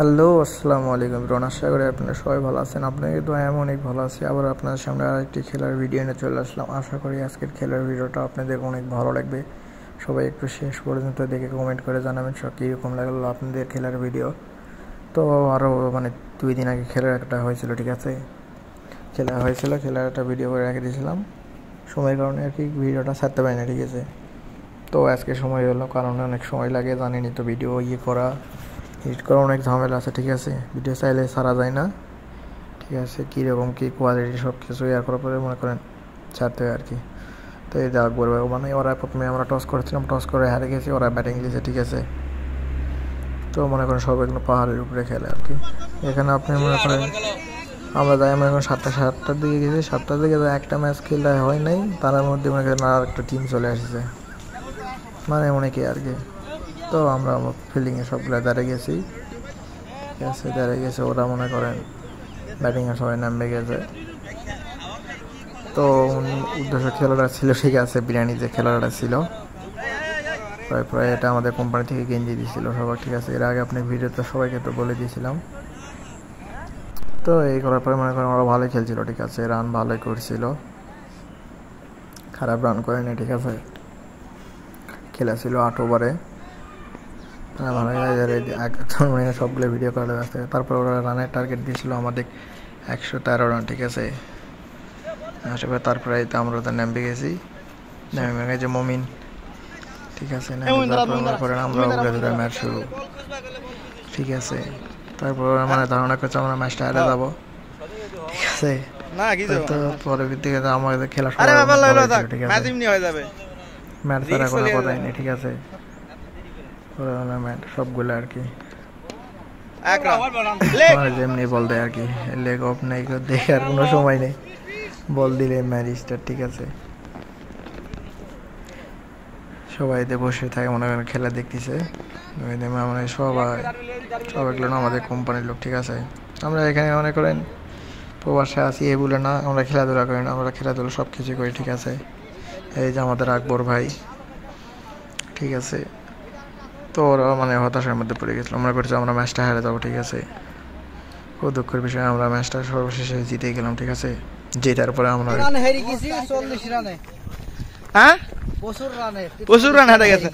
Hello, আসসালামু আলাইকুম everyone. আশা করি আপনারা সবাই ভালো আছেন। আপনাদের দোয়ায় আমি অনেক ভালো আছি। আবার আপনাদের সামনে আরেকটি খেলার ভিডিও নিয়ে চলে আসলাম। আশা করি আজকের খেলার ভিডিওটা আপনাদের অনেক ভালো লাগবে। সবাই একটু শেষ পর্যন্ত দেখে কমেন্ট করে জানাবেন সব কীরকম লাগলো আপনাদের খেলার ভিডিও। তো আরও 2 দিন আগে খেলার একটা হয়েছিল, ঠিক আছে, খেলার একটা ভিডিও করে রেখে দিয়েছিলাম। সময়ের কারণে আর কি ভিডিওটা ছাড়তে পারি না, ঠিক আছে। তো আজকে সময় হলো, কারণ অনেক সময় লাগে জানেনই তো, ভিডিও করা এডিট করা অনেক ঝামেলা আছে, ঠিক আছে। ভিডিও চাইলে ছাড়া যায় না, ঠিক আছে। কীরকম কী কোয়ালিটি সব কিছু করার পরে মনে করেন ছাড়তে হয় আর কি। তো এই যে আকবর ভাই ওরা প্রথমে আমরা টস করেছিলাম, টস করে হারে গেছি, ওরা ব্যাটিং দিয়েছে, ঠিক আছে। তো মনে করেন সব এগুলো পাহাড়ের উপরে খেলে আর কি। এখানে আপনি মনে করেন আমরা যাই মনে করেন 7টার দিকে গেছি, 7টার দিকে একটা ম্যাচ খেলা হয় নাই, তার মধ্যে মনে করেন আর একটা টিম চলে আসছে, অনেকে আর কি। তো আমরা ফিল্ডিংয়ে সবগুলো দাঁড়িয়ে গেছি, ঠিক আছে, দাঁড়িয়ে গেছে। ওরা মনে করেন ব্যাটিংয়ে সবাই নামবে গেছে। তো উদ্দেশ্য খেলাটা ছিল, ঠিক আছে, বিরিয়ানি যে খেলাটা ছিল প্রায় এটা আমাদের কোম্পানি থেকে গেঞ্জি দিয়েছিল সবাই, ঠিক আছে। এর আগে আপনি ভিডিওতে সবাইকে তো বলে দিয়েছিলাম। তো এই করার পরে মনে করেন ওরা ভালোই খেলছিল, ঠিক আছে, রান ভালোই করছিল, খারাপ রান করেনি, ঠিক আছে। খেলা ছিল 8 ওভারে, ভালো সবগুলো ভিডিও করার ব্যস্ত। তারপর ওরা রানের টার্গেট দিয়েছিল আমাদের 113 রান, ঠিক আছে। তারপরে আমরা ওদের নেমে গেছি, নেমে গেছে মমিন, ঠিক আছে। আমরা ম্যাচ শুরু, ঠিক আছে। তারপর ধারণা করছে আমরা ম্যাচটা হারে যাবো, ঠিক আছে। তো পরবর্তীতে আমাদের খেলা ঠিক আছে, ম্যাচ ছাড়া কোনো কথাই নেই, ঠিক আছে। সবগুলো আর কি যেমনি বল দেয় আর কি, লেগ অফ নেই, দেখার কোনো সময় নেই, বল দিলে ম্যাচ স্টার্ট, ঠিক আছে। সবাই বসে থাকে মনে করেন খেলা দেখতেছে, সবাইগুলো আমাদের কোম্পানির লোক, ঠিক আছে। আমরা এখানে মনে করেন প্রবাসে আছি এই বলে না আমরা খেলাধুলা করি না, আমরা খেলাধুলা সব কিছু করি, ঠিক আছে। এই যে আমাদের আকবর ভাই, ঠিক আছে। তো ওরা হতাশার মধ্যে পড়ে গেছিলো, মনে করছে আমরা ম্যাচটা হারে যাবো, ঠিক আছে। ও দুঃখের বিষয় আমরা ম্যাচটা সর্বশেষে জিতে গেলাম, ঠিক আছে। জেতার পরে আমরা প্রচুর রান হারে গেছে।